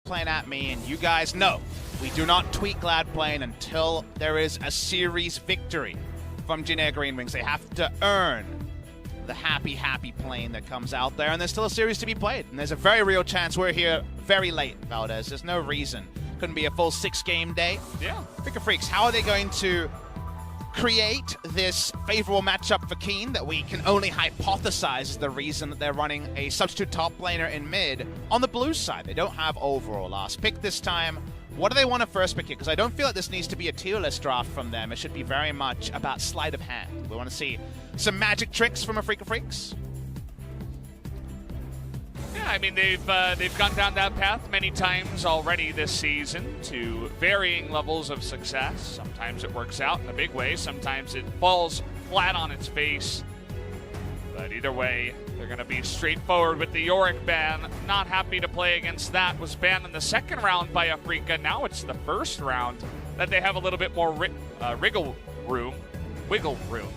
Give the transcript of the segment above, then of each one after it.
Lane at me, and you guys know we do not tweet Glad Plane until there is a series victory from Jin Greenwings. They have to earn the happy plane that comes out there, and there's still a series to be played. And there's a very real chance we're here very late, Valdez. There's no reason. Couldn't be a full 6-game day. Yeah. Freecs, how are they going to create this favorable matchup for Keen that we can only hypothesize is the reason that they're running a substitute top laner in mid on the blue side? They don't have overall last pick this time. What do they want to first pick here? Because I don't feel like this needs to be a tier list draft from them. It should be very much about sleight of hand. We want to see some magic tricks from Freecs. Yeah, I mean, they've gone down that path many times already this season to varying levels of success. Sometimes it works out in a big way. Sometimes it falls flat on its face. But either way, they're going to be straightforward with the Yorick ban. Not happy to play against that. Was banned in the second round by Afreeca. Now it's the first round that they have a little bit more wiggle room.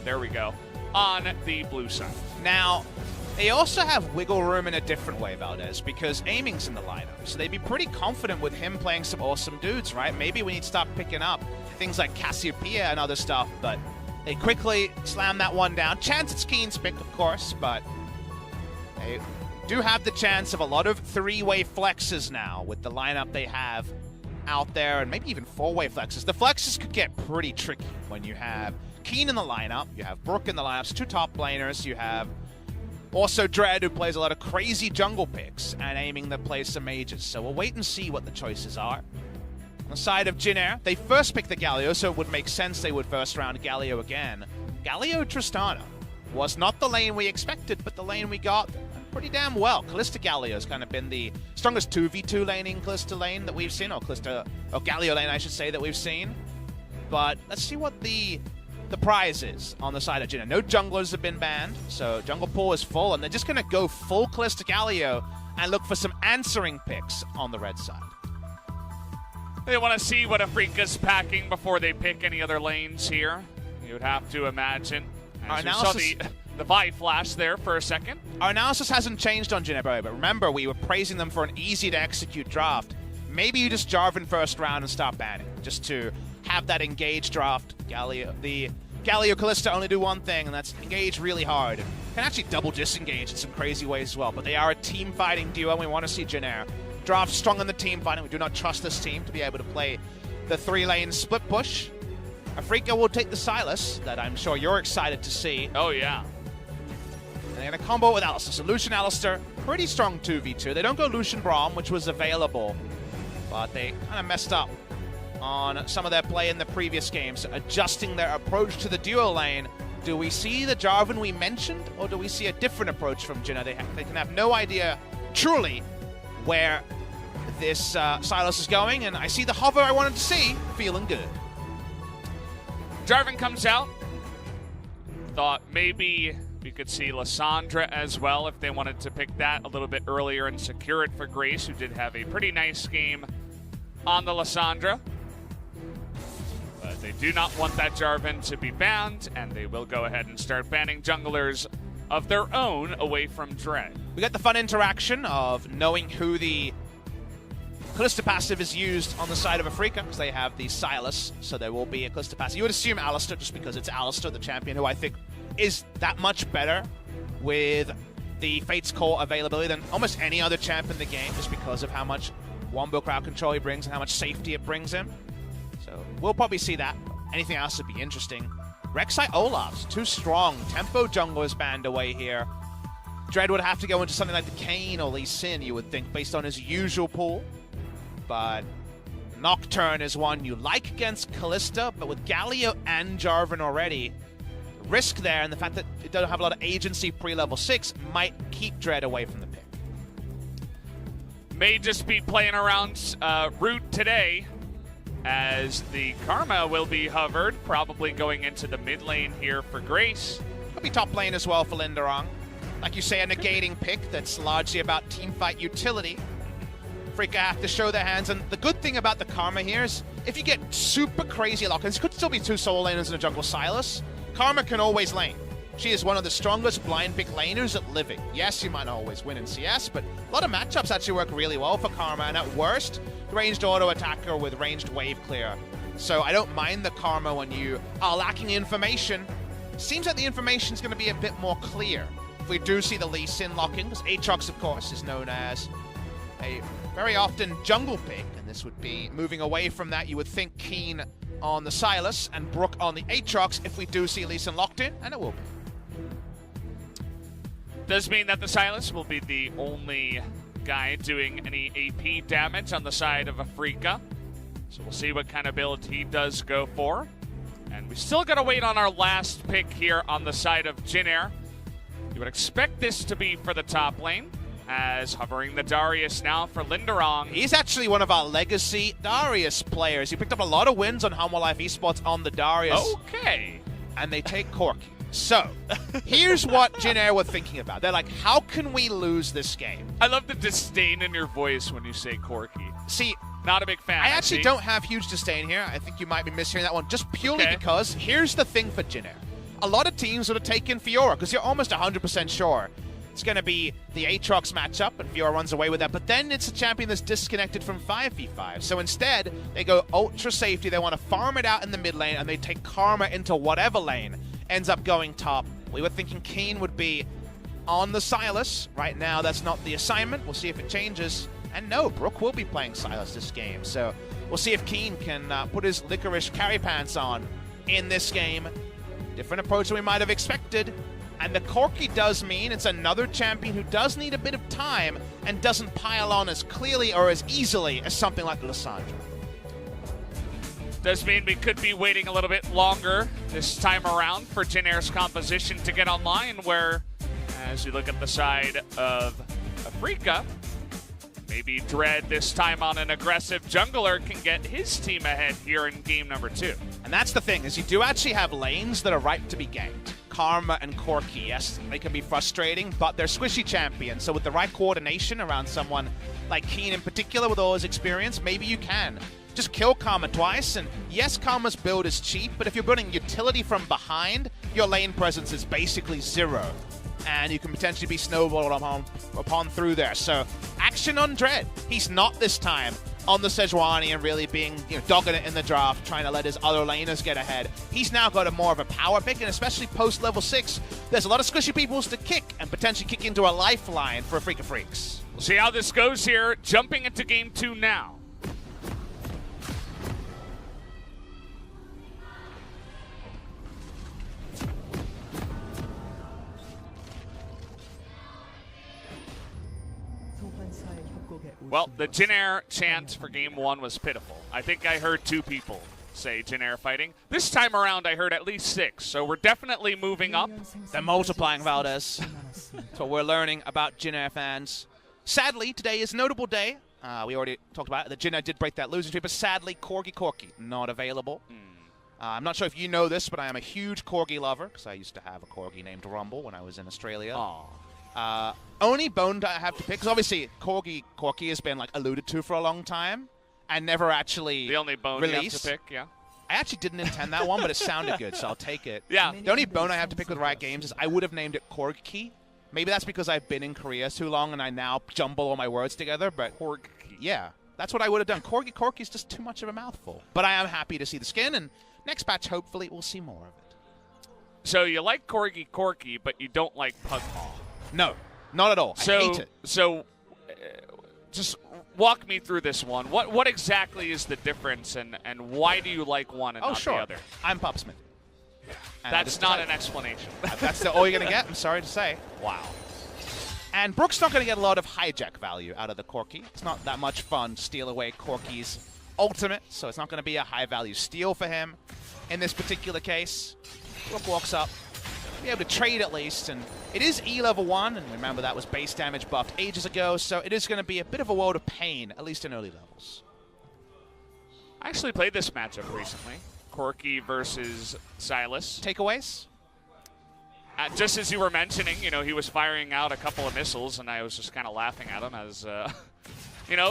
There we go. On the blue side. Now, they also have wiggle room in a different way, Valdez, because Aiming's in the lineup. So they'd be pretty confident with him playing some awesome dudes, right? Maybe we need to start picking up things like Cassiopeia and other stuff, but they quickly slam that one down. Chance it's Keen's pick, of course, but they do have the chance of a lot of three-way flexes now with the lineup they have out there, and maybe even four-way flexes. The flexes could get pretty tricky when you have Keen in the lineup, you have Brook in the lineup, so two top laners, you have also Dread, who plays a lot of crazy jungle picks, and Aiming that plays some mages. So we'll wait and see what the choices are. On the side of Jin Air, they first picked the Galio, so it would make sense they would first round Galio again. Galio Tristana was not the lane we expected, but the lane we got pretty damn well. Kalista Galio has kind of been the strongest 2v2 laning Kalista lane that we've seen, or Galio lane, I should say, that we've seen. But let's see what the prize is on the side of Jin. No junglers have been banned, so jungle pool is full, and they're just going to go full Kalista Galio and look for some answering picks on the red side. They want to see what Afreeca's packing before they pick any other lanes here. You would have to imagine. As you saw the Vi flash there for a second. Our analysis hasn't changed on Jin Air, but remember, we were praising them for an easy-to-execute draft. Maybe you just Jarvan first round and start banning, just to have that engage draft. The Galio Kalista only do one thing, and that's engage really hard. And can actually double disengage in some crazy ways as well. But they are a team fighting duo, and we want to see Jin Air draft strong in the team fighting. We do not trust this team to be able to play the 3-lane split push. Afreeca will take the Sylas, that I'm sure you're excited to see. Oh, yeah. And they're going to combo with Alistar. So Lucian Alistar, pretty strong 2v2. They don't go Lucian Braum, which was available, but they kind of messed up on some of their play in the previous games, adjusting their approach to the duo lane. Do we see the Jarvan we mentioned, or do we see a different approach from Jin Air? They can have no idea, truly, where this Sylas is going, and I see the hover I wanted to see. Feeling good. Jarvan comes out. Thought maybe we could see Lissandra as well if they wanted to pick that a little bit earlier and secure it for Grace, who did have a pretty nice game on the Lissandra. But they do not want that Jarvan to be banned, and they will go ahead and start banning junglers of their own away from Dread. We got the fun interaction of knowing who the Kalista passive is used on the side of Afreeca, because they have the Sylas, so there will be a Kalista passive. You would assume Alistar, just because it's Alistar, the champion, who I think is that much better with the Fate's Core availability than almost any other champ in the game, just because of how much Wombo crowd control he brings and how much safety it brings him. So we'll probably see that. Anything else would be interesting. Rek'Sai Olaf's too strong. Tempo jungle is banned away here. Dread would have to go into something like the Kayn or Lee Sin, you would think, based on his usual pool. But Nocturne is one you like against Kalista, but with Galio and Jarvan already, risk there, and the fact that it doesn't have a lot of agency pre-level 6 might keep Dread away from the pick. May just be playing around route today, as the Karma will be hovered, probably going into the mid lane here for Grace. Could be top lane as well for Linderong. Like you say, a negating pick that's largely about teamfight utility. Freeca have to show their hands, and the good thing about the Karma here is if you get super crazy lock-ins, could still be two solo laners in a jungle Sylas, Karma can always lane. She is one of the strongest blind pick laners at living. Yes, you might not always win in CS, but a lot of matchups actually work really well for Karma, and at worst, ranged auto attacker with ranged wave clear. So I don't mind the Karma when you are lacking information. Seems like the information is going to be a bit more clear if we do see the Lee Sin lock-in, because Aatrox, of course, is known as a very often jungle pick, and this would be moving away from that. You would think Keen on the Sylas and Brook on the Aatrox if we do see Lee Sin locked in, and it will be. Does mean that the Sylas will be the only guy doing any AP damage on the side of Afreeca. So we'll see what kind of build he does go for. And we still got to wait on our last pick here on the side of Jin Air. You would expect this to be for the top lane, as hovering the Darius now for Linderong. He's actually one of our legacy Darius players. He picked up a lot of wins on Home Life Esports on the Darius. Okay. And they take Corki. So, here's what Jin Air were thinking about. They're like, how can we lose this game? I love the disdain in your voice when you say Corki. See, not a big fan. I actually don't have huge disdain here. I think you might be mishearing that one just purely because here's the thing for Jin Air. A lot of teams would have taken Fiora because you're almost 100% sure it's going to be the Aatrox matchup, and Fiora runs away with that. But then it's a champion that's disconnected from 5v5. So instead, they go ultra safety. They want to farm it out in the mid lane, and they take Karma into whatever lane ends up going top. We were thinking Keen would be on the Sylas. Right now, that's not the assignment. We'll see if it changes. And no, Brook will be playing Sylas this game. So we'll see if Keen can put his licorice carry pants on in this game. Different approach than we might have expected. And the Corki does mean it's another champion who does need a bit of time and doesn't pile on as clearly or as easily as something like Lissandra. Does mean we could be waiting a little bit longer this time around for Jin Air's composition to get online, where, as you look at the side of Afreeca, maybe Dread this time on an aggressive jungler can get his team ahead here in game number 2. And that's the thing, is you do actually have lanes that are ripe to be ganked. Karma and Corki, yes, they can be frustrating, but they're squishy champions. So with the right coordination around someone like Keen in particular, with all his experience, maybe you can just kill Karma twice. And yes, Karma's build is cheap, but if you're building utility from behind, your lane presence is basically zero. And you can potentially be snowballed upon through there. So action on Dread. He's not this time on the Sejuani and really being, dogging it in the draft, trying to let his other laners get ahead. He's now got a more of a power pick, and especially post level 6, there's a lot of squishy peoples to kick and potentially kick into a lifeline for Afreeca Freecs. We'll see how this goes here, jumping into game 2 now. Well, the Jin Air chant for game 1 was pitiful. I think I heard 2 people say Jin Air fighting. This time around, I heard at least 6, so we're definitely moving up. They're multiplying, Valdez. That's what we're learning about Jin Air fans. Sadly, today is a notable day. We already talked about it. The Jin Air did break that losing streak, but sadly, Corgi not available. I'm not sure if you know this, but I am a huge Corgi lover, because I used to have a Corgi named Rumble when I was in Australia. Only bone I have to pick, because obviously Corgi has been alluded to for a long time and never actually the only bone released. You have to pick, yeah. I actually didn't intend that one, but it sounded good, so I'll take it. Yeah. The only bone I have to pick with Riot Games is I would have named it Corgi. Maybe that's because I've been in Korea too long and I now jumble all my words together, but Corgi, yeah, that's what I would have done. Corgi is just too much of a mouthful. But I am happy to see the skin, and next patch, hopefully, we'll see more of it. So you like Corgi, but you don't like Pugmaw. No, not at all. I hate it. So just walk me through this one. What exactly is the difference, and why do you like one and not the other? I'm Pupsmith. That's not an explanation. That's all you're going to get, I'm sorry to say. Wow. And Brook's not going to get a lot of hijack value out of the Corki. It's not that much fun to steal away Corki's ultimate, so it's not going to be a high-value steal for him in this particular case. Brook walks up. Be able to trade at least, and it is E level 1, and remember that was base damage buffed ages ago, so it is going to be a bit of a world of pain, at least in early levels. I actually played this matchup recently. Corki versus Sylas. Takeaways? Just as you were mentioning, he was firing out a couple of missiles, and I was just kind of laughing at him as,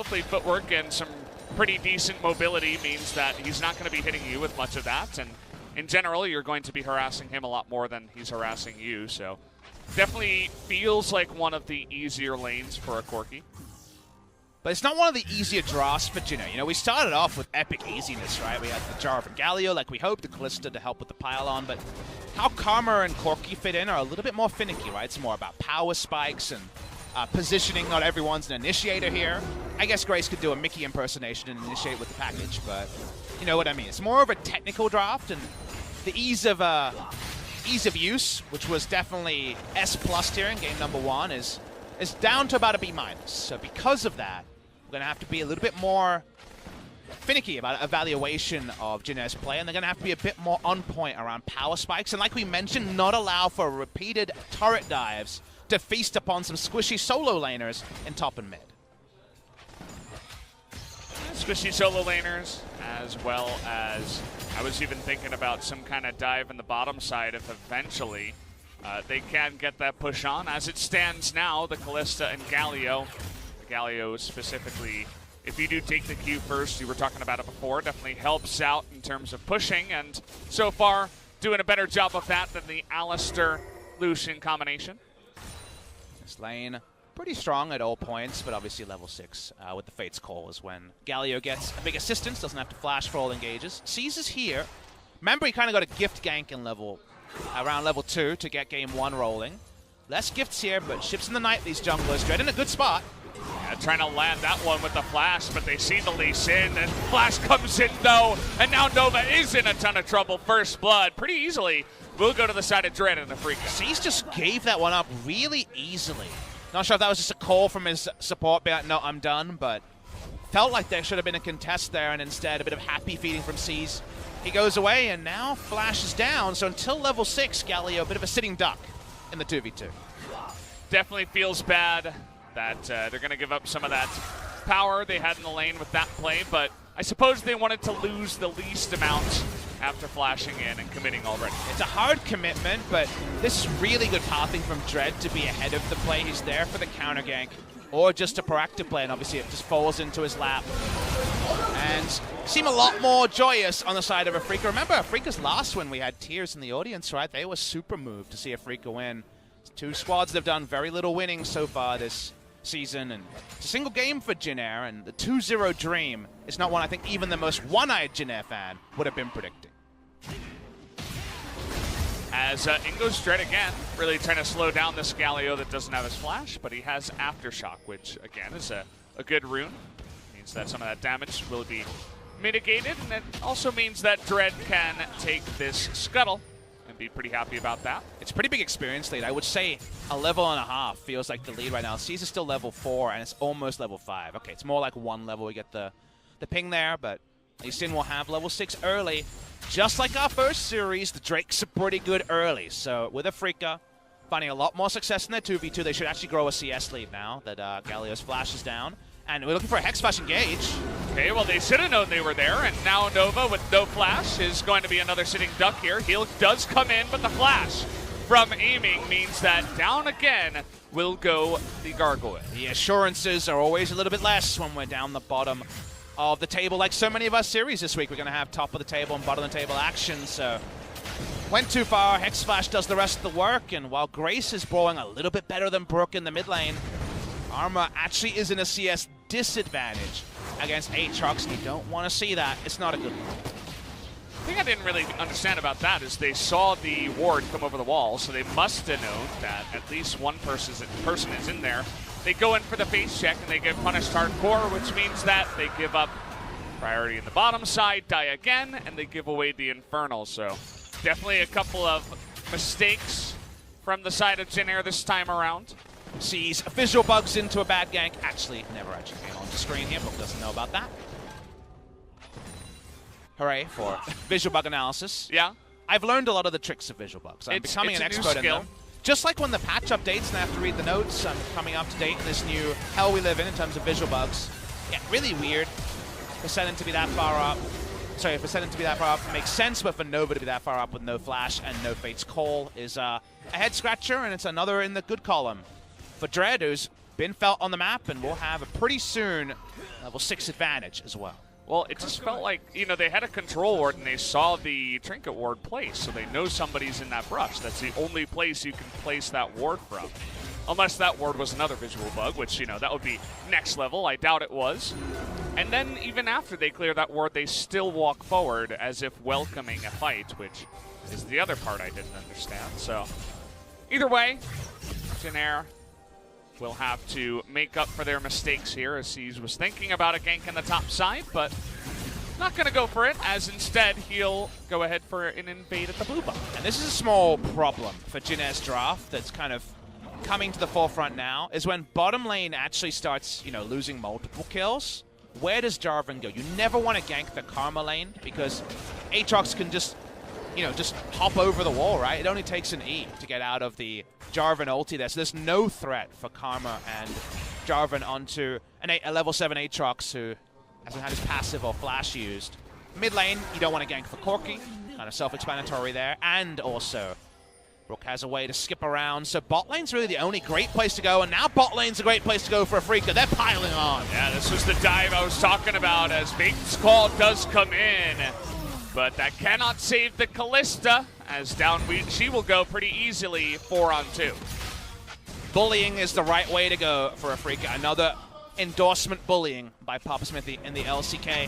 fleet footwork and some pretty decent mobility means that he's not going to be hitting you with much of that, and in general, you're going to be harassing him a lot more than he's harassing you. So definitely feels like one of the easier lanes for a Corki. But it's not one of the easier draws for Jin Air. You know, we started off with epic easiness, right? We had the Jar and Galio, like we hoped, the Callista to help with the pylon, but how Karma and Corki fit in are a little bit more finicky, right? It's more about power spikes and positioning. Not everyone's an initiator here. I guess Grace could do a Mickey impersonation and initiate with the package, but you know what I mean. It's more of a technical draft, and the ease of use, which was definitely S+ here in game number 1, is down to about a B-. So because of that, we're going to have to be a little bit more finicky about evaluation of Jin Air's play, and they're going to have to be a bit more on point around power spikes, and like we mentioned, not allow for repeated turret dives to feast upon some squishy solo laners in top and mid. Squishy solo laners, as well as I was even thinking about some kind of dive in the bottom side if eventually they can get that push on. As it stands now, the Callista and Galio, the Galio specifically, if you do take the Q first, you were talking about it before, definitely helps out in terms of pushing, and so far doing a better job of that than the Alistair-Lucian combination. This lane pretty strong at all points, but obviously level 6 with the Fate's Call is when Galio gets a big assistance, doesn't have to flash for all engages. Seizes here. Remember, he kind of got a gift gank in around level 2 to get game 1 rolling. Less gifts here, but ships in the night, these junglers. Dread in a good spot. Yeah, trying to land that one with the flash, but they see the Lee Sin, and flash comes in though, and now Nova is in a ton of trouble. First blood pretty easily will go to the side of Dread and Afreeca. Seas just gave that one up really easily. Not sure if that was just a call from his support, being like, no, I'm done, but felt like there should have been a contest there, and instead a bit of happy feeding from Seas. He goes away, and now Flash is down, so until level 6, Galio, a bit of a sitting duck in the 2v2. Definitely feels bad that they're going to give up some of that power they had in the lane with that play, but I suppose they wanted to lose the least amount after flashing in and committing already. It's a hard commitment, but this is really good pathing from Dread to be ahead of the play. He's there for the counter gank, or just a proactive play, and obviously it just falls into his lap. And seem a lot more joyous on the side of Afreeca. Remember, Afreeca's last win, we had tears in the audience, right? They were super moved to see Afreeca win. Two squads that have done very little winning so far this season, and it's a single game for Jin Air, and the 2-0 dream is not one I think even the most one-eyed Jin Air fan would have been predicting. As in goes Dread again, really trying to slow down this Galio that doesn't have his flash, but he has Aftershock, which again is a good rune. Means that some of that damage will be mitigated, and it also means that Dread can take this Scuttle and be pretty happy about that. It's a pretty big experience lead. I would say a level and a half feels like the lead right now. Caesar's still level 4, and it's almost level 5. Okay, it's more like one level. We get the ping there, but Lee Sin will have level 6 early. Just like our first series, the Drakes are pretty good early. So with Afreeca finding a lot more success in their 2v2, they should actually grow a CS lead now that Galio's flash is down. And we're looking for a Hex Flash engage. Okay, well, they should have known they were there, and now Nova with no flash is going to be another sitting duck here. Heal does come in, but the flash from aiming means that down again will go the Gargoyle. The assurances are always a little bit less when we're down the bottom of the table. Like so many of our series this week, we're going to have top of the table and bottom of the table action, so went too far. Hex Flash does the rest of the work, and while Grace is brawling a little bit better than Brook in the mid lane, Arma actually is in a CS disadvantage against Aatrox, and you don't want to see that. It's not a good one. The thing I didn't really understand about that is they saw the ward come over the wall, so they must have known that at least one person is in there. They go in for the face check, and they get punished hardcore, which means that they give up priority in the bottom side, die again, and they give away the Infernal. So definitely a couple of mistakes from the side of Jin Air this time around. Sees visual bugs into a bad gank. Actually, never actually came onto screen here, but doesn't know about that. Hooray for visual bug analysis. Yeah. I've learned a lot of the tricks of visual bugs. I'm becoming an expert in them. Just like when the patch updates and I have to read the notes, I'm coming up to date in this new hell we live in terms of visual bugs. Yeah, really weird for Senin to be that far up. Sorry, for Senin to be that far up makes sense, but for Nova to be that far up with no flash and no Fate's Call is a head scratcher, and it's another in the good column for Dread, who's been felt on the map, and will have a pretty soon level 6 advantage as well. Well, it just felt like, you know, they had a control ward and they saw the trinket ward place, so they know somebody's in that brush. That's the only place you can place that ward from. Unless that ward was another visual bug, which, you know, that would be next level. I doubt it was. And then even after they clear that ward, they still walk forward as if welcoming a fight, which is the other part I didn't understand. So either way, Jin will have to make up for their mistakes here, as he was thinking about a gank in the top side, but not going to go for it, as instead he'll go ahead for an invade at the blue buff. And this is a small problem for Jin's draft that's kind of coming to the forefront now, is when bottom lane actually starts, you know, losing multiple kills. Where does Jarvan go? You never want to gank the Karma lane because Aatrox can just, you know, just hop over the wall, right? It only takes an E to get out of the Jarvan ulti there. So there's no threat for Karma and Jarvan onto a level 7 Aatrox who hasn't had his passive or flash used. Mid lane, you don't want to gank for Corki. Kind of self-explanatory there. And also, Rook has a way to skip around. So bot lane's really the only great place to go. And now bot lane's a great place to go for Afreeca. They're piling on. Yeah, this was the dive I was talking about, as Bait's call does come in. But that cannot save the Kalista, as down she will go pretty easily 4-on-2. Bullying is the right way to go for Afreeca. Another endorsement bullying by Papa Smithy in the LCK.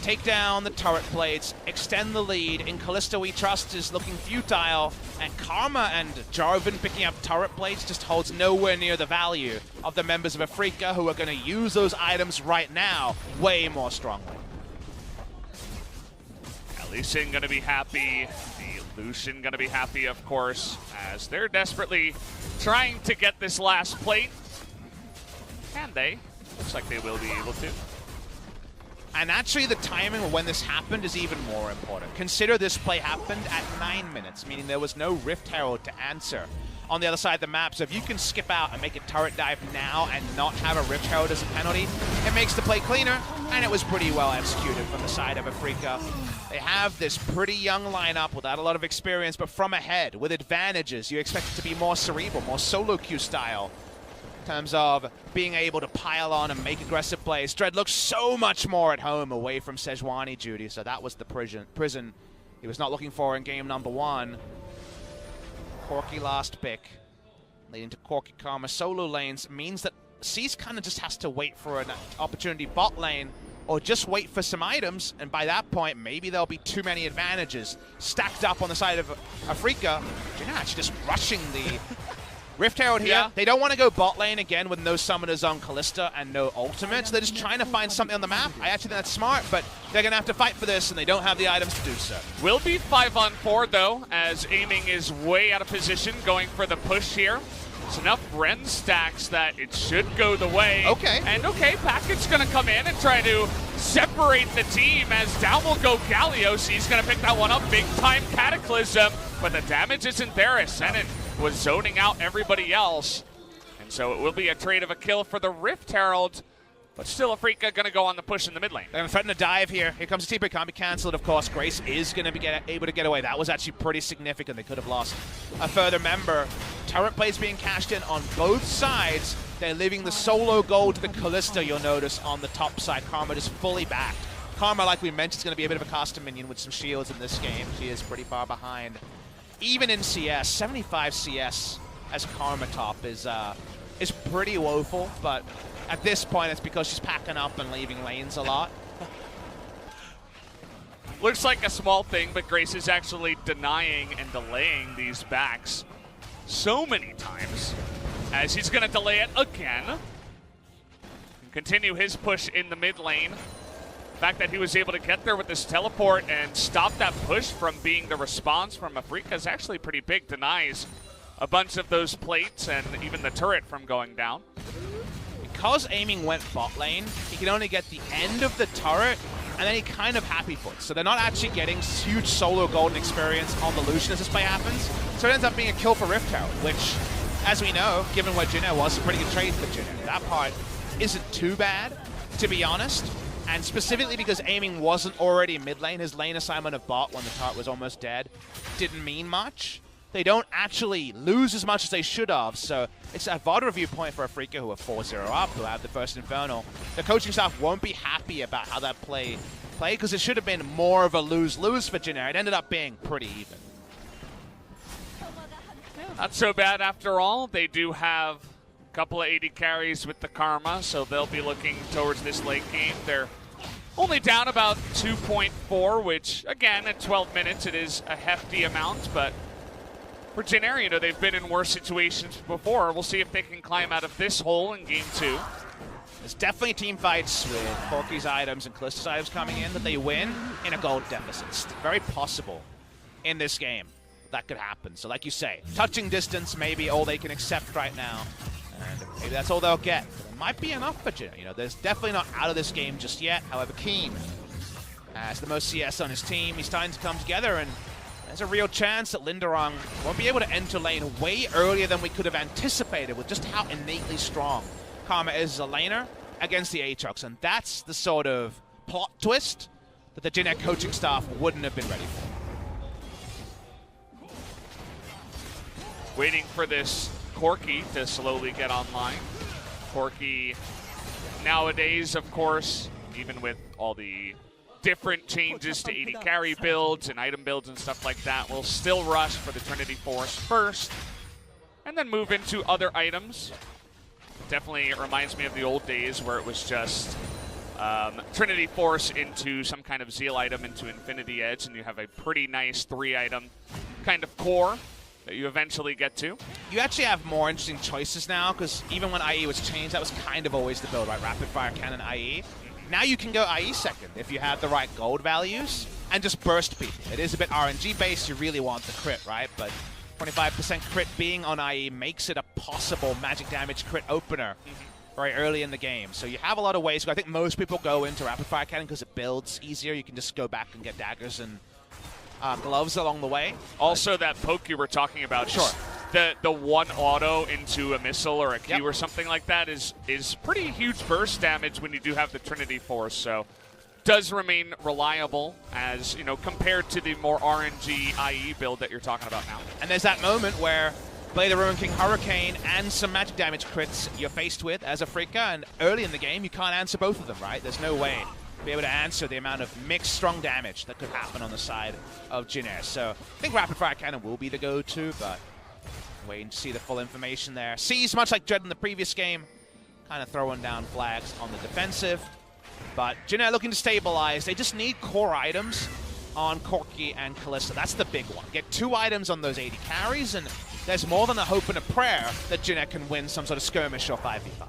Take down the turret plates, extend the lead. In Kalista we trust is looking futile, and Karma and Jarvan picking up turret plates just holds nowhere near the value of the members of Afreeca, who are going to use those items right now way more strongly. Lee Sin gonna be happy, the Lucian gonna be happy, of course, as they're desperately trying to get this last plate. Can they? Looks like they will be able to. And actually the timing of when this happened is even more important. Consider this play happened at 9 minutes, meaning there was no Rift Herald to answer on the other side of the map. So if you can skip out and make a turret dive now and not have a Rift Herald as a penalty, it makes the play cleaner, and it was pretty well executed from the side of Afreeca. They have this pretty young lineup without a lot of experience, but from ahead with advantages. You expect it to be more cerebral, more solo queue style in terms of being able to pile on and make aggressive plays. Dread looks so much more at home away from Sejuani duty, so that was the prison he was not looking for in game number 1. Corki last pick, leading to Corki Karma solo lanes, means that Cease kind of just has to wait for an opportunity bot lane, or just wait for some items, and by that point, maybe there'll be too many advantages stacked up on the side of Afreeca. Jinach just rushing the Rift Herald here. Yeah. They don't want to go bot lane again with no summoners on Kalista and no ultimates. They're just trying to find something on the map. I actually think that's smart, but they're going to have to fight for this, and they don't have the items to do so. Will be 5-on-4, though, as aiming is way out of position, going for the push here. It's enough Ren stacks that it should go the way. Okay. And okay, Packet's going to come in and try to separate the team, as down will go Gallios. He's going to pick that one up. Big time Cataclysm, but the damage isn't there, as Senate was zoning out everybody else. And so it will be a trade of a kill for the Rift Herald, but still Afreeca going to go on the push in the mid lane. They're going to threaten a dive here. Here comes the TP. Can't be cancelled, of course. Grace is going to be able to get away. That was actually pretty significant. They could have lost a further member. Turret plays being cashed in on both sides. They're leaving the solo gold to the Kalista, you'll notice, on the top side. Karma just fully backed. Karma, like we mentioned, is going to be a bit of a custom minion with some shields in this game. She is pretty far behind. Even in CS, 75 CS as Karma top is pretty woeful, but at this point it's because she's packing up and leaving lanes a lot. Looks like a small thing, but Grace is actually denying and delaying these backs so many times, as he's going to delay it again and continue his push in the mid lane. The fact that he was able to get there with this teleport and stop that push from being the response from Afreeca is actually pretty big. Denies a bunch of those plates and even the turret from going down. Because aiming went bot lane, he can only get the end of the turret, and then he kind of happy foots. So they're not actually getting huge solo golden experience on the Lucian as this play happens. So it ends up being a kill for Rift Herald, which, as we know, given where Jinna was, a pretty good trade for Jinna. That part isn't too bad, to be honest. And specifically because aiming wasn't already mid lane, his lane assignment of bot when the turret was almost dead didn't mean much. they don't actually lose as much as they should have. So it's a VOD review point for Afreeca, who are 4-0 up, who have the first Infernal. The coaching staff won't be happy about how that play because it should have been more of a lose-lose for Jin Air. It ended up being pretty even. Not so bad after all. They do have a couple of 80 carries with the Karma, so they'll be looking towards this late game. They're only down about 2.4, which, again, at 12 minutes, it is a hefty amount, but for Jin Air, you know, they've been in worse situations before. We'll see if they can climb out of this hole in Game 2. There's definitely team fights with Corki's items and Callista's items coming in that they win in a gold deficit. It's very possible in this game that could happen. So like you say, touching distance may be all they can accept right now, and maybe that's all they'll get. But it might be enough for Jin. You know, there's definitely not out of this game just yet. However, Keen has the most CS on his team. He's starting to come together, and there's a real chance that Linderong won't be able to enter lane way earlier than we could have anticipated with just how innately strong Karma is as a laner against the Aatrox. And that's the sort of plot twist that the Jin Air coaching staff wouldn't have been ready for. Waiting for this Corki to slowly get online. Corki nowadays, of course, even with all the different changes to 80 carry builds and item builds and stuff like that, will still rush for the Trinity Force first and then move into other items. Definitely it reminds me of the old days where it was just Trinity Force into some kind of Zeal item into Infinity Edge, and you have a pretty nice 3-item kind of core that you eventually get to. You actually have more interesting choices now, because even when IE was changed, that was kind of always the build, right? Rapid Fire Cannon IE. Now you can go IE second if you have the right gold values and just burst people. It is a bit RNG based, you really want the crit, right? But 25% crit being on IE makes it a possible magic damage crit opener very early in the game. So you have a lot of ways. I think most people go into Rapid Fire Cannon because it builds easier. You can just go back and get daggers and gloves along the way. Also, that poke you were talking about, sure, the one auto into a missile or a Q or something like that is pretty huge burst damage when you do have the Trinity Force. So does remain reliable as, you know, compared to the more RNG IE build that you're talking about now. And there's that moment where Blade of Ruin King Hurricane and some magic damage crits you're faced with as Afreeca, and early in the game you can't answer both of them, right? There's no way to be able to answer the amount of mixed strong damage that could happen on the side of Jin Air. So I think Rapid Fire Cannon will be the go-to, but waiting to see the full information there. Sees, much like Dread in the previous game, kind of throwing down flags on the defensive. But Jin Air looking to stabilize. They just need core items on Corki and Kalista. That's the big one. Get 2 items on those 80 carries, and there's more than a hope and a prayer that Jin Air can win some sort of skirmish or 5v5.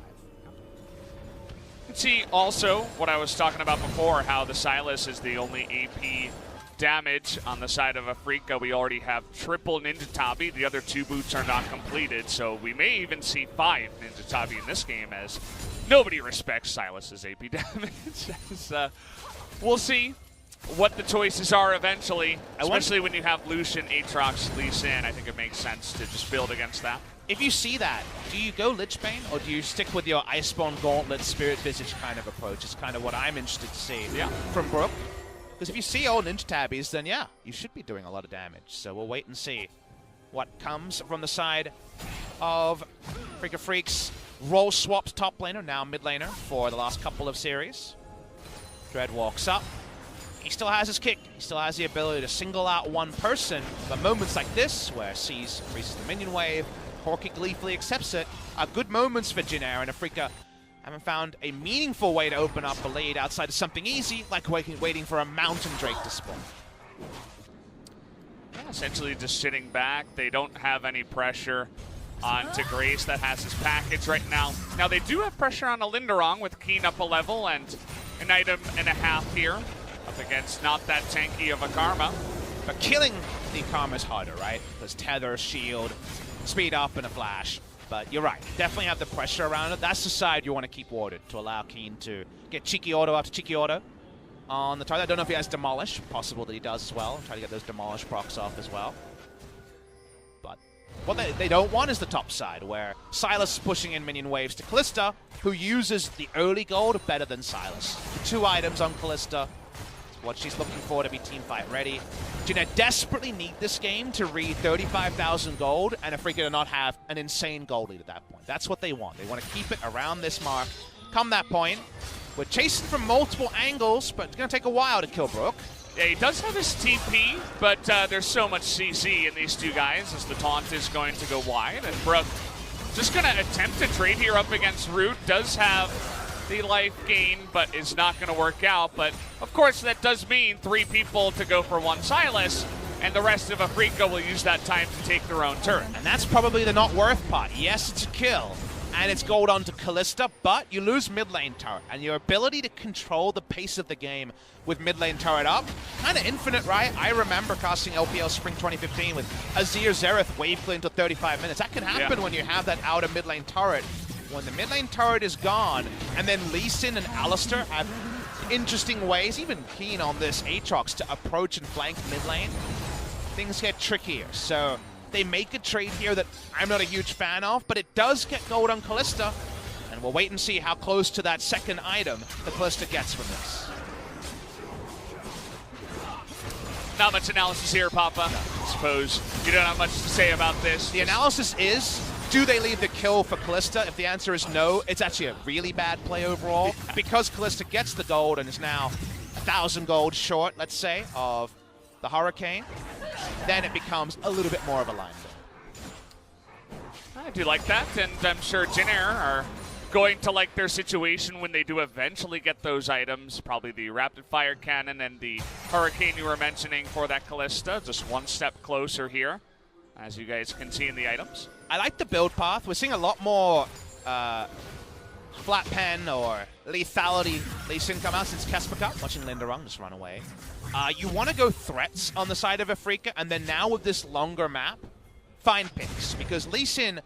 See also what I was talking about before, how the Sylas is the only AP damage on the side of Afreeca. We already have triple Ninja Tabi. The other 2 boots are not completed, so we may even see 5 Ninja Tabi in this game, as nobody respects Sylas's AP damage. We'll see what the choices are eventually, especially when you have Lucian, Aatrox, Lee Sin. I think it makes sense to just build against that. If you see that, do you go Lich Bane, or do you stick with your Iceborne Gauntlet, Spirit Visage kind of approach? It's kind of what I'm interested to see from Brook. Because if you see all Ninja Tabbies, then yeah, you should be doing a lot of damage. So we'll wait and see what comes from the side of Freecs. Role swapped top laner, now mid laner for the last couple of series. Dread walks up. He still has his kick. He still has the ability to single out one person. But moments like this, where Seas freezes the minion wave, Corki gleefully accepts it, are good moments for Jin Air, and Afreeca haven't found a meaningful way to open up a lead outside of something easy, like waiting for a Mountain Drake to spawn. Yeah, essentially just sitting back. They don't have any pressure onto Grace that has his package right now. Now they do have pressure on a Linderong with Keen up a level and an item and a half here up against not that tanky of a Karma. But killing the Karma is harder, right? Because tether, shield, speed up, and a flash. But you're right, definitely have the pressure around it. That's the side you want to keep warded, to allow Keen to get cheeky auto after cheeky auto on the target. I don't know if he has Demolish. Possible that he does as well. Try to get those Demolish procs off as well. But what they don't want is the top side, where Sylas is pushing in minion waves to Kalista, who uses the early gold better than Sylas. The 2 items on Kalista, what she's looking for to be team fight ready. Jin Air desperately need this game to read 35,000 gold and Afreeca to not have an insane gold lead at that point. That's what they want. They want to keep it around this mark. Come that point, we're chasing from multiple angles, but it's going to take a while to kill Brook. Yeah, he does have his TP, but there's so much CC in these two guys as the taunt is going to go wide. And Brook just going to attempt to trade here up against Root. Does have the life gain, but is not going to work out. But, of course, that does mean 3 people to go for 1 Silas, and the rest of Afreeca will use that time to take their own turn. And that's probably the not worth part. Yes, it's a kill, and it's gold onto Kalista, but you lose mid lane turret, and your ability to control the pace of the game with mid lane turret up, kind of infinite, right? I remember casting LPL Spring 2015 with Azir Zereth wave clear until 35 minutes. That can happen when you have that outer mid lane turret. When the mid lane turret is gone, and then Lee Sin and Alistar have interesting ways, even keen on this Aatrox, to approach and flank mid lane, things get trickier. So they make a trade here that I'm not a huge fan of, but it does get gold on Kalista, and we'll wait and see how close to that second item the Kalista gets from this. Not much analysis here, Papa. I suppose you don't have much to say about this. The analysis is, do they leave the kill for Kalista? If the answer is no, it's actually a really bad play overall. Because Kalista gets the gold and is now 1,000 gold short, let's say, of the Hurricane, then it becomes a little bit more of a line I do like that, and I'm sure Jin Air are going to like their situation when they do eventually get those items. Probably the Rapid Fire Cannon and the Hurricane you were mentioning for that Kalista. Just one step closer here, as you guys can see in the items. I like the build path. We're seeing a lot more flat pen or lethality Lee Sin come out since Kesper Cup. Watching Linda Rung just run away. You want to go threats on the side of Afreeca, and then now with this longer map, find picks. Because Lee Sin,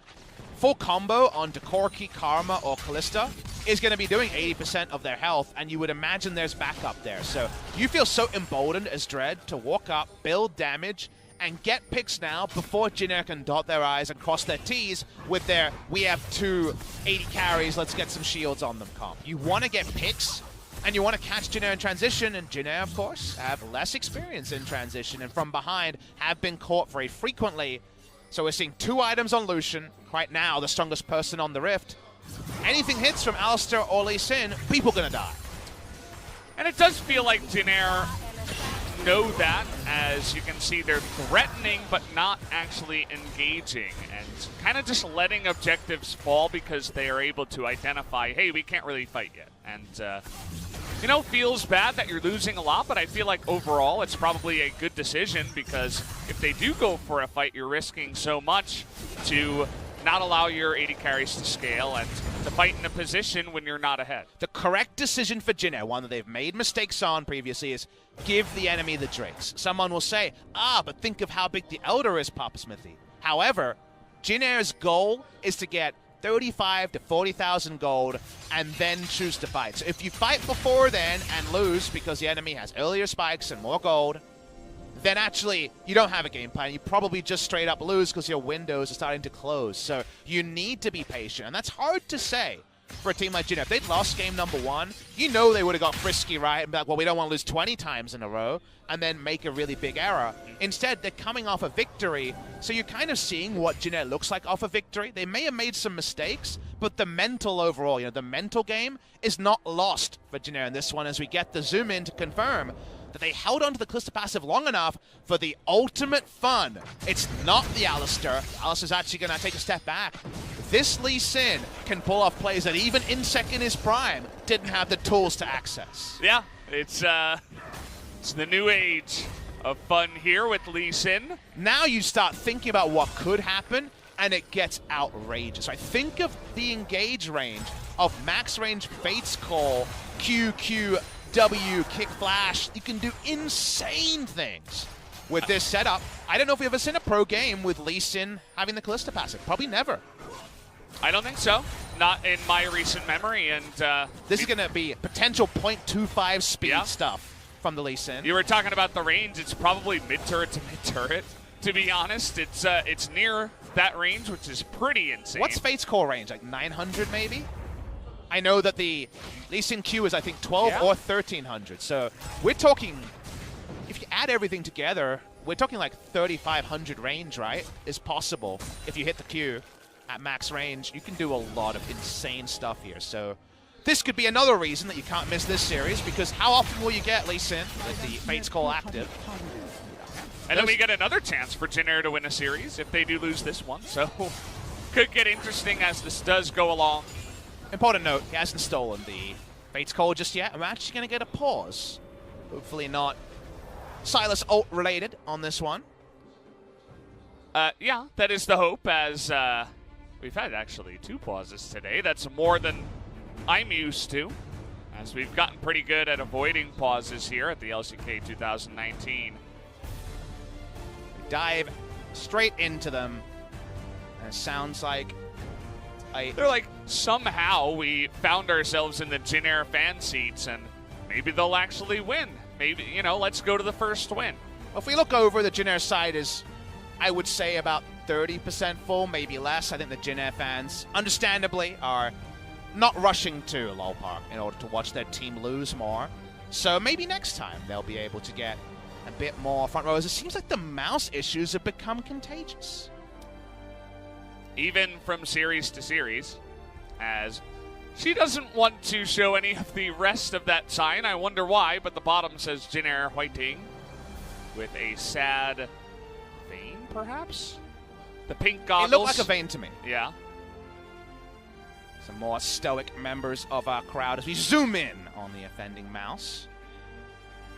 full combo on Dekorki, Karma, or Kalista is going to be doing 80% of their health, and you would imagine there's backup there. So you feel so emboldened as Dread to walk up, build damage, and get picks now before Jin Air can dot their I's and cross their T's with their, we have 2 80 carries, let's get some shields on them comp. You want to get picks, and you want to catch Jin Air in transition, and Jin Air, of course, have less experience in transition, and from behind have been caught very frequently. So we're seeing 2 items on Lucian. Right now, the strongest person on the Rift. Anything hits from Alistar or Lee Sin, people gonna die. And it does feel like Jin Air know that, as you can see they're threatening but not actually engaging, and kind of just letting objectives fall because they are able to identify, hey, we can't really fight yet. And you know, feels bad that you're losing a lot, but I feel like overall it's probably a good decision, because if they do go for a fight, you're risking so much to not allow your 80 carries to scale and to fight in a position when you're not ahead. The correct decision for Jin Air, one that they've made mistakes on previously, is give the enemy the Drakes. Someone will say, but think of how big the Elder is, Papa Smithy. However, Jin Air's goal is to get 35 to 40,000 gold and then choose to fight. So if you fight before then and lose because the enemy has earlier spikes and more gold, then actually you don't have a game plan. You probably just straight up lose because your windows are starting to close. So you need to be patient, and that's hard to say for a team like Jin Air. If they'd lost game number 1, you know they would have got frisky, right? And be like, well, we don't want to lose 20 times in a row and then make a really big error. Instead, they're coming off a victory, so you're kind of seeing what Jin Air looks like off a victory. They may have made some mistakes, but the mental overall, you know, the mental game is not lost for Jin Air in this one, as we get the zoom in to confirm that they held onto the Kalista passive long enough for the ultimate fun. It's not the Alistar. Alistar's actually going to take a step back. This Lee Sin can pull off plays that even Insec in his prime didn't have the tools to access. Yeah, it's the new age of fun here with Lee Sin. Now you start thinking about what could happen, and it gets outrageous. Right? Think of the engage range of max range Fate's Call, QQ, W, kick flash. You can do insane things with this setup. I don't know if we've ever seen a pro game with Lee Sin having the Kalista passive. Probably never. I don't think so. Not in my recent memory. And this is going to be potential 0.25 speed stuff from the Lee Sin. You were talking about the range. It's probably mid-turret to mid-turret. To be honest, it's near that range, which is pretty insane. What's Fate's Call range? Like 900 maybe? I know that the Lee Sin Q is, I think, 12 or 1,300. So we're talking, if you add everything together, we're talking like 3,500 range, right? Is possible if you hit the Q at max range. You can do a lot of insane stuff here. So this could be another reason that you can't miss this series, because how often will you get Lee Sin with the Fate's Call active? And then we get another chance for Jin Air to win a series if they do lose this one. So could get interesting as this does go along. Important note, he hasn't stolen the Fate's Call just yet. I'm actually going to get a pause. Hopefully not Silas ult related on this one. Yeah, that is the hope, as we've had actually 2 pauses today. That's more than I'm used to, as we've gotten pretty good at avoiding pauses here at the LCK 2019. We dive straight into them, and it sounds like they're like, somehow we found ourselves in the Jin Air fan seats, and maybe they'll actually win. Maybe, you know, let's go to the first win. Well, if we look over, the Jin Air side is, I would say, about 30% full, maybe less. I think the Jin Air fans, understandably, are not rushing to LoL Park in order to watch their team lose more. So maybe next time they'll be able to get a bit more front rows. It seems like the mouse issues have become contagious. Even from series to series, as she doesn't want to show any of the rest of that sign. I wonder why, but the bottom says Jin Air Whiting with a sad vein, perhaps? The pink goggles. It looked like a vein to me. Yeah. Some more stoic members of our crowd as we zoom in on the offending mouse.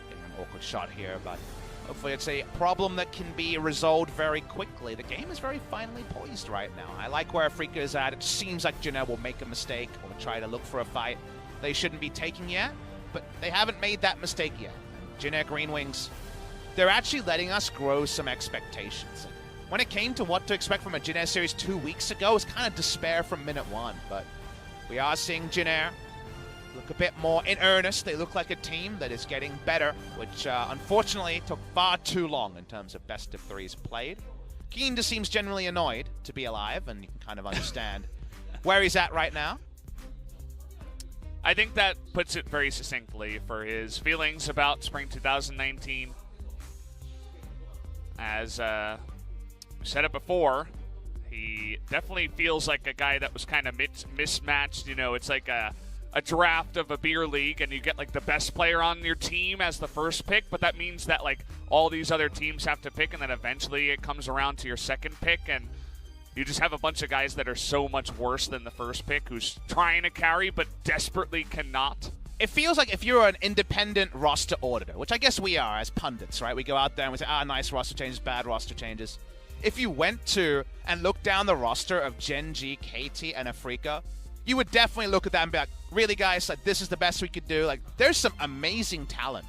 Getting an awkward shot here, but hopefully it's a problem that can be resolved very quickly. The game is very finely poised right now. I like where Afreeca is at. It seems like Jin Air will make a mistake or try to look for a fight they shouldn't be taking yet, but they haven't made that mistake yet. Jin Air Greenwings, they're actually letting us grow some expectations. When it came to what to expect from a Jin Air series 2 weeks ago, it was kind of despair from minute 1, but we are seeing Jin Air look a bit more in earnest. They look like a team that is getting better, which unfortunately took far too long in terms of best of 3s played. Keen just seems generally annoyed to be alive, and you can kind of understand where he's at right now. I think that puts it very succinctly for his feelings about Spring 2019. As we said it before, he definitely feels like a guy that was kind of mismatched. You know, it's like a draft of a beer league, and you get like the best player on your team as the first pick, but that means that like all these other teams have to pick, and then eventually it comes around to your second pick, and you just have a bunch of guys that are so much worse than the first pick who's trying to carry but desperately cannot. It feels like if you're an independent roster auditor, which I guess we are as pundits, right? We go out there and we say, nice roster changes, bad roster changes. If you went to and looked down the roster of Gen G, KT, and Afreeca, you would definitely look at that and be like, really, guys, like, this is the best we could do. Like, there's some amazing talent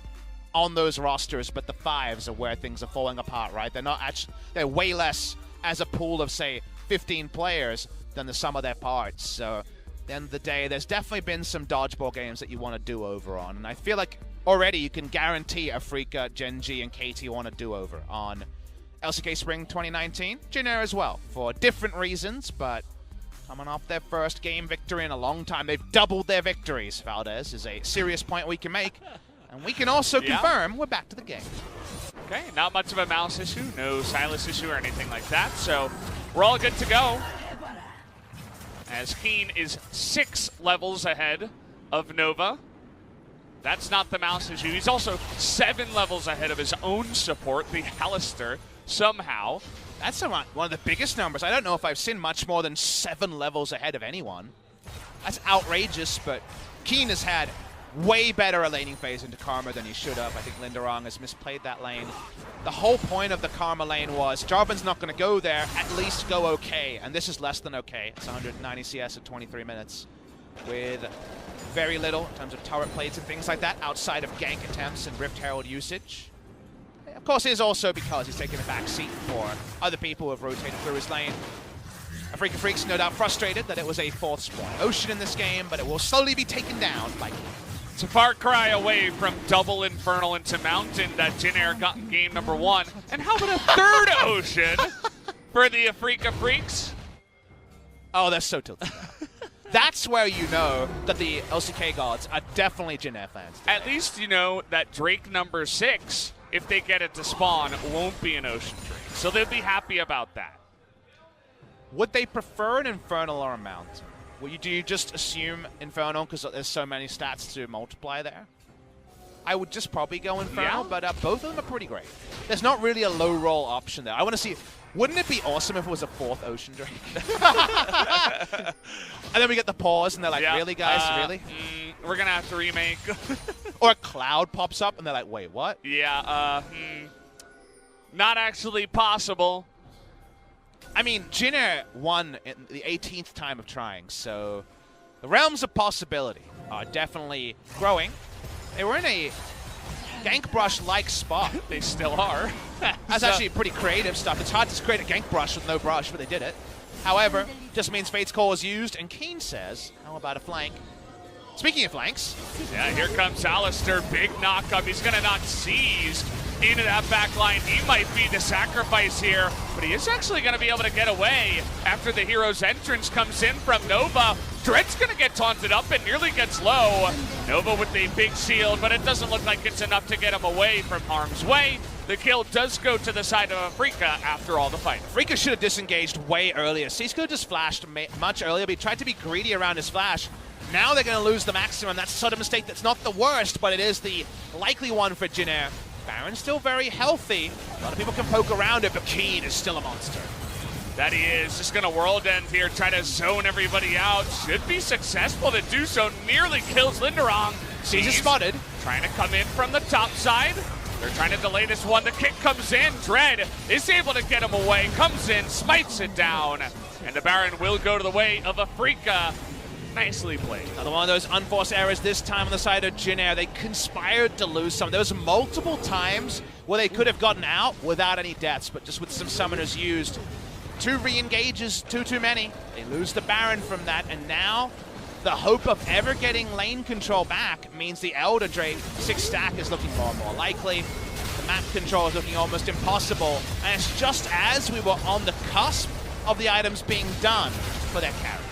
on those rosters, but the 5s are where things are falling apart, right? They're not actually, they're way less as a pool of, say, 15 players than the sum of their parts. So, at the end of the day, there's definitely been some dodgeball games that you want to do over on. And I feel like already you can guarantee Afreeca, Gen G, and KT want to do over on LCK Spring 2019. Jin Air as well, for different reasons, but coming off their first game victory in a long time. They've doubled their victories, Valdez, is a serious point we can make. And we can also confirm we're back to the game. Okay, not much of a mouse issue, no Silas issue or anything like that, so we're all good to go. As Keen is 6 levels ahead of Nova. That's not the mouse issue. He's also 7 levels ahead of his own support, the Alistair, somehow. That's one of the biggest numbers. I don't know if I've seen much more than 7 levels ahead of anyone. That's outrageous, but Keen has had way better a laning phase into Karma than he should have. I think Linderong has misplayed that lane. The whole point of the Karma lane was Jarvan's not going to go there, at least go okay, and this is less than okay. It's 190 CS at 23 minutes with very little in terms of turret plates and things like that outside of gank attempts and Rift Herald usage. Of course, it is also because he's taking a back seat for other people who have rotated through his lane. Afreeca Freecs no doubt frustrated that it was a 4th spawn Ocean in this game, but it will slowly be taken down by Keen. It's a far cry away from double Infernal into Mountain that Jin Air got in game number 1. And how about a 3rd Ocean for the Afreeca Freecs? Oh, that's so tilted. That's where you know that the LCK gods are definitely Jin Air fans today. At least you know that Drake number 6, if they get it to spawn, won't be an Ocean Drake. So they'll be happy about that. Would they prefer an Infernal or a Mountain? Do you just assume Infernal because there's so many stats to multiply there? I would just probably go Infernal, Yeah. but both of them are pretty great. There's not really a low roll option there. I want to see, wouldn't it be awesome if it was a 4th Ocean Drake? And then we get the pause and they're like, really guys, really? We're going to have to remake. Or a cloud pops up and they're like, wait, what? Yeah, not actually possible. I mean, Jin Air won in the 18th time of trying, so the realms of possibility are definitely growing. They were in a gank brush-like spot. They still are. That's actually pretty creative stuff. It's hard to create a gank brush with no brush, but they did it. However, just means Fate's Call is used, and Keen says, how about a flank? Speaking of flanks. Yeah, here comes Alistair. Big knock-up. He's going to knock Seize into that back line. He might be the sacrifice here, but he is actually going to be able to get away after the hero's entrance comes in from Nova. Dread's going to get taunted up and nearly gets low. Nova with the big shield, but it doesn't look like it's enough to get him away from harm's way. The kill does go to the side of Afreeca after all the fight. Afreeca should have disengaged way earlier. Seize could have just flashed much earlier, but he tried to be greedy around his flash. Now they're going to lose the maximum. That's a sort of mistake that's not the worst, but it is the likely one for Jin Air. Baron's still very healthy. A lot of people can poke around it, but Keen is still a monster. That he is. Just going to world end here, try to zone everybody out. Should be successful to do so. Nearly kills Linderong. Seize is spotted. Trying to come in from the top side. They're trying to delay this one. The kick comes in. Dread is able to get him away. Comes in, smites it down. And the Baron will go to the way of Afreeca. Nicely played. Another one of those unforced errors, this time on the side of Jin Air. They conspired to lose some. There was multiple times where they could have gotten out without any deaths, but just with some summoners used. 2 re-engages, too many. They lose the Baron from that, and now the hope of ever getting lane control back means the Elder Drake 6 stack is looking more and more likely. The map control is looking almost impossible, and it's just as we were on the cusp of the items being done for their carries.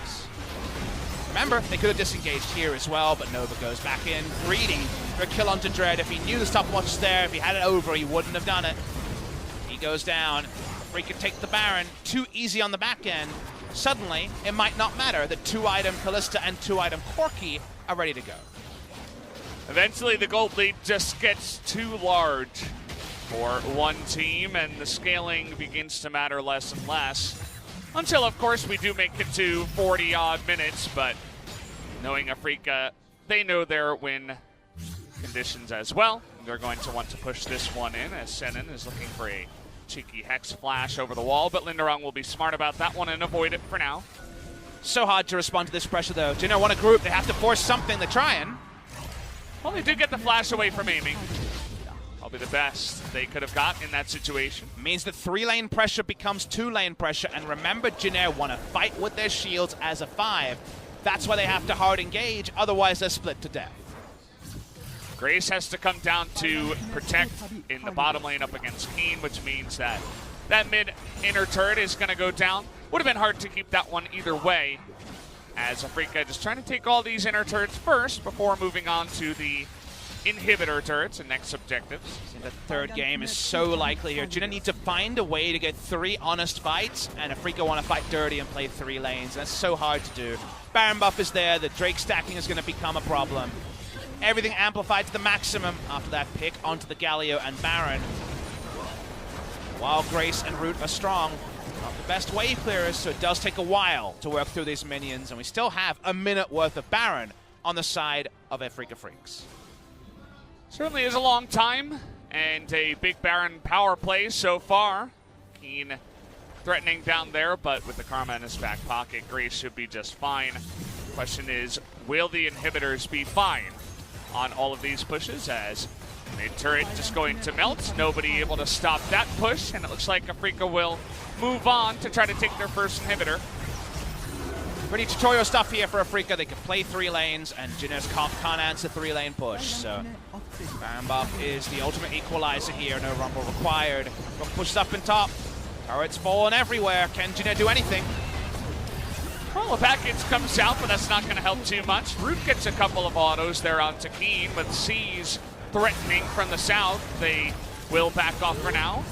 Remember, they could have disengaged here as well, but Nova goes back in, greedy for a kill onto Dread. If he knew the stopwatch was there, if he had it over, he wouldn't have done it. He goes down. Freecs could take the Baron. Too easy on the back end. Suddenly, it might not matter that 2-item Kalista and 2-item Corki are ready to go. Eventually, the gold lead just gets too large for one team, and the scaling begins to matter less and less. Until, of course, we do make it to 40-odd minutes, but knowing Afreeca, they know their win conditions as well. They're going to want to push this one in, as Senin is looking for a cheeky Hex flash over the wall, but Linderong will be smart about that one and avoid it for now. So hard to respond to this pressure, though. Jin Air want a group. They have to force something. They're trying. Well, they did get the flash away from aiming. Probably the best they could have got in that situation. Means that 3-lane pressure becomes 2-lane pressure, and remember, Jin Air want to fight with their shields as a 5. That's why they have to hard engage, otherwise they're split to death. Grace has to come down to protect in the bottom lane up against Keen, which means that that mid inner turret is going to go down. Would have been hard to keep that one either way, as Afreeca just trying to take all these inner turrets first before moving on to the inhibitor turrets and next objectives. The third game is so likely here. Jin Air needs to find a way to get 3 honest fights, and Afreeca want to fight dirty and play 3 lanes. That's so hard to do. Baron buff is there. The Drake stacking is going to become a problem. Everything amplified to the maximum after that pick onto the Galio and Baron. While Grace and Root are strong, not the best wave clearers, so it does take a while to work through these minions, and we still have a minute worth of Baron on the side of Afreeca Freecs. Certainly is a long time, and a big Baron power play so far. Keen threatening down there, but with the Karma in his back pocket, Grace should be just fine. Question is, will the inhibitors be fine on all of these pushes, as mid-turret just going to melt, nobody able to stop that push, and it looks like Afreeca will move on to try to take their first inhibitor. Pretty tutorial stuff here for Afreeca. They can play 3 lanes, and Jin Air's can't answer 3-lane push, so Baron buff is the ultimate equalizer here, no rumble required. Rook pushes up and top, turrets falling everywhere. Can Jin Air do anything? Well, a package comes out, but that's not going to help too much. Root gets a couple of autos there on Takeen, with C's threatening from the south. They will back off for now.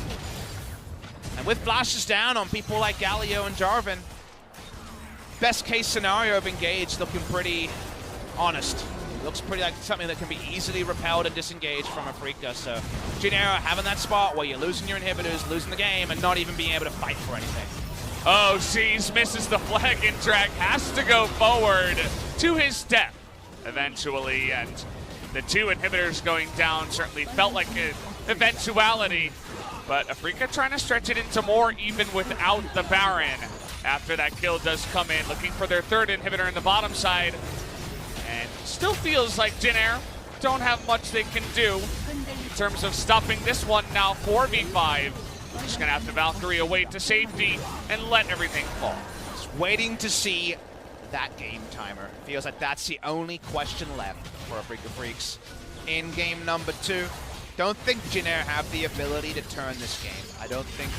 And with flashes down on people like Galio and Jarvan, best case scenario of Engage looking pretty honest. Looks pretty like something that can be easily repelled and disengaged from Afreeca. So Jin-Air having that spot where you're losing your inhibitors, losing the game, and not even being able to fight for anything. Oh, C's misses the flag, and Drag has to go forward to his death eventually. And the 2 inhibitors going down certainly felt like an eventuality. But Afreeca trying to stretch it into more even without the Baron. After that kill does come in, looking for their 3rd inhibitor in the bottom side. And still feels like Jin-Air don't have much they can do in terms of stopping this one now 4v5. Just gonna have to Valkyrie away to safety and let everything fall. Just waiting to see that game timer. Feels like that's the only question left for Afreeca Freecs in game number 2. Don't think Jin-Air have the ability to turn this game. I don't think,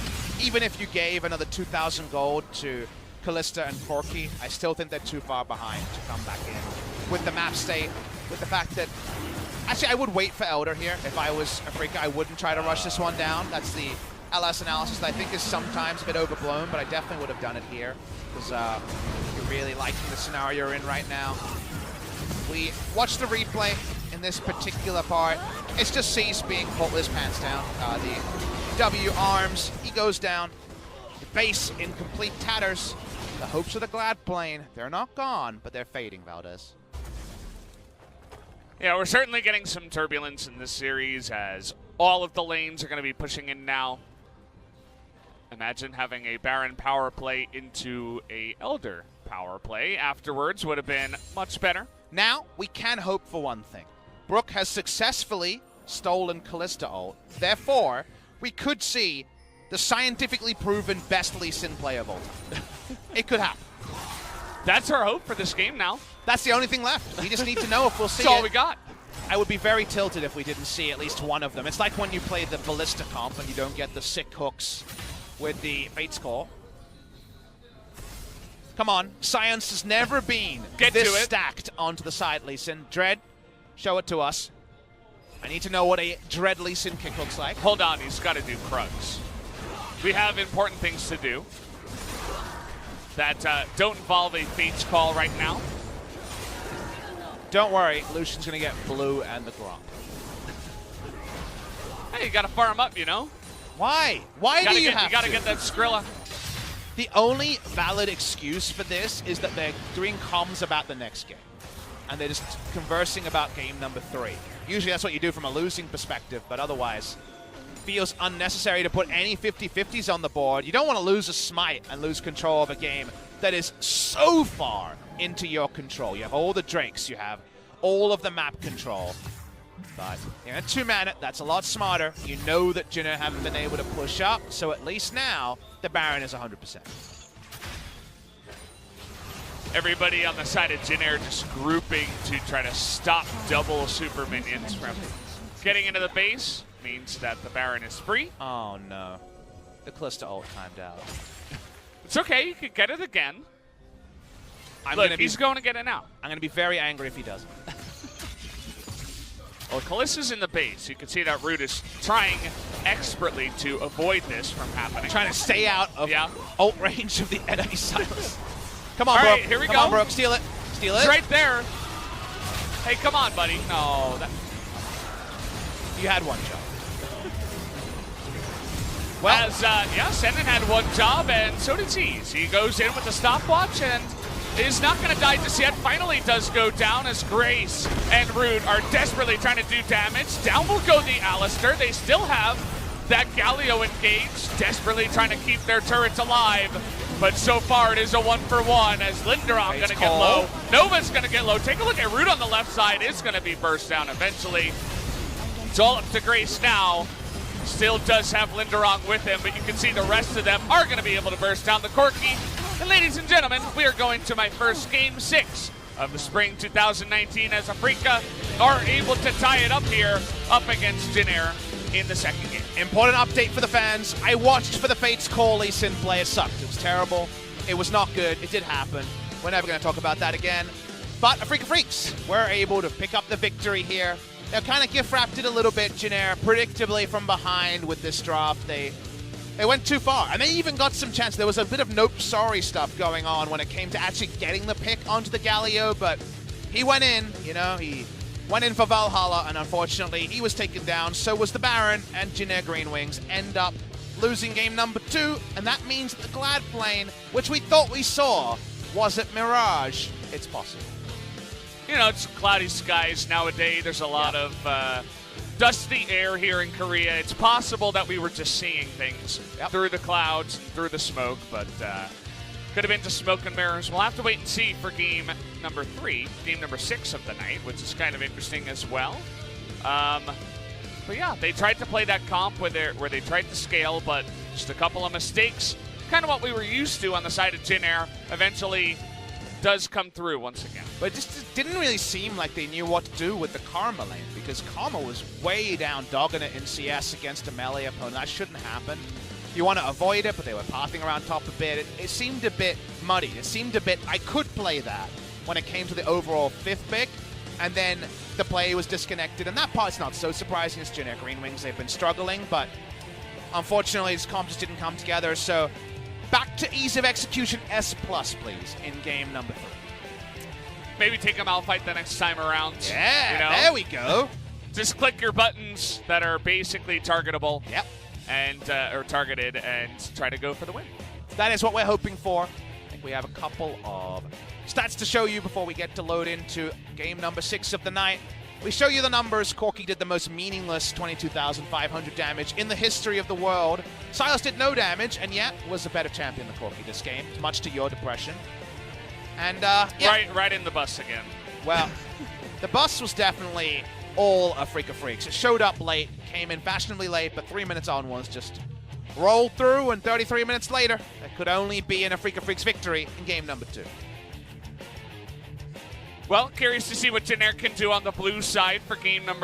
even if you gave another 2,000 gold to Kalista and Corki, I still think they're too far behind to come back in. With the map state, with the fact that, actually I would wait for Elder here. If I was Afreeca, I wouldn't try to rush this one down. That's the LS analysis that I think is sometimes a bit overblown, but I definitely would have done it here, because you're really liking the scenario you're in right now. We watched the replay in this particular part. It's just Cease being caught with his pants down. The W arms, he goes down. The base in complete tatters. The hopes of the Glad plane, they're not gone, but they're fading, Valdez. Yeah, we're certainly getting some turbulence in this series as all of the lanes are going to be pushing in now. Imagine having a Baron power play into a Elder power play afterwards would have been much better. Now, we can hope for one thing. Brook has successfully stolen Kalista ult. Therefore, we could see the scientifically proven best Lee Sin play of all time. It could happen. That's our hope for this game now. That's the only thing left. We just need to know if we'll see it. That's all we got. I would be very tilted if we didn't see at least one of them. It's like when you play the Ballista comp and you don't get the sick hooks with the Fate's Call. Come on. Science has never been this stacked onto the side, Lee Sin. Dread, show it to us. I need to know what a Dread Lee Sin kick looks like. Hold on, he's got to do Krugs. We have important things to do that don't involve a Fate's Call right now. Don't worry, Lucian's going to get blue and the Gromp. Hey, you got to farm up, you know? Why? Why do you have to? You got to get that Skrilla. The only valid excuse for this is that they're doing comms about the next game. And they're just conversing about game number 3. Usually that's what you do from a losing perspective, but otherwise feels unnecessary to put any 50-50s on the board. You don't want to lose a smite and lose control of a game that is so far into your control. You have all the Drakes, you have all of the map control. But in a 2-man, that's a lot smarter. You know that Jin-Air haven't been able to push up, so at least now the Baron is 100%. Everybody on the side of Jin-Air just grouping to try to stop double super minions from getting into the base. Means that the Baron is free. Oh no. The Kalista ult timed out. It's okay, you could get it again. He's going to get it now. I'm going to be very angry if he doesn't. Well, Kalista's in the base. You can see that Root is trying expertly to avoid this from happening. Trying to stay out of ult range of the enemy Silas. Come on, All Brook. right, here we go. Come on, Brook. Steal it. Steal it. It's right there. Hey, come on, buddy. No. You had one job. Well, Senden had one job, and so did Z's. He goes in with a stopwatch and is not going to die just yet. Finally does go down as Grace and Root are desperately trying to do damage. Down will go the Alistair. They still have that Galio engaged, desperately trying to keep their turrets alive. But so far it is a 1-for-1 as Linderoth going to get low. Nova's going to get low. Take a look at Root on the left side. Is going to be burst down eventually. It's all up to Grace now. Still does have Linderoth with him, but you can see the rest of them are going to be able to burst down the Corki. And ladies and gentlemen, we are going to my first Game 6 of the Spring 2019 as Afreeca are able to tie it up here up against Jin-Air in the second game. Important update for the fans. I watched for the Fate's Call Lee Sin play. It sucked. It was terrible. It was not good. It did happen. We're never going to talk about that again. But Afreeca Freecs were able to pick up the victory here. They're kind of gift-wrapped it a little bit, Janair, predictably from behind with this draft. They went too far, and they even got some chance. There was a bit of nope, sorry stuff going on when it came to actually getting the pick onto the Galio, but he went in, you know, he went in for Valhalla, and unfortunately he was taken down. So was the Baron, and Janair Greenwings end up losing game number 2, and that means that the Glad Plane, which we thought we saw, was at Mirage. It's possible. You know, it's cloudy skies nowadays. There's a lot of dusty air here in Korea. It's possible that we were just seeing things through the clouds and through the smoke, but could have been just smoke and mirrors. We'll have to wait and see for game number 3, game number 6 of the night, which is kind of interesting as well. But yeah, they tried to play that comp where they tried to scale, but just a couple of mistakes. Kind of what we were used to on the side of Janair. Eventually does come through once again. But it just didn't really seem like they knew what to do with the Karma lane, because Karma was way down dogging it in CS against a melee opponent. That shouldn't happen. You want to avoid it, but they were pathing around top a bit. It seemed a bit muddy. It seemed a bit, I could play that when it came to the overall 5th pick, and then the play was disconnected. And that part's not so surprising. It's Janair Greenwings. They've been struggling, but unfortunately this comp just didn't come together. So back to ease of execution S+, please, in game number 3. Maybe take a Malphite the next time around. Yeah, you know? There we go. Just click your buttons that are basically targetable. Yep. And or targeted, and try to go for the win. That is what we're hoping for. I think we have a couple of stats to show you before we get to load into game number 6 of the night. We show you the numbers. Corki did the most meaningless 22,500 damage in the history of the world. Silas did no damage, and yet was a better champion than Corki this game, much to your depression. And yeah. Right in the bus again. Well, the bus was definitely all Afreeca Freecs. It showed up late, came in fashionably late, but 3 minutes on was just rolled through, and 33 minutes later, that could only be an Afreeca Freecs victory in game number 2. Well, curious to see what Janair can do on the blue side for game number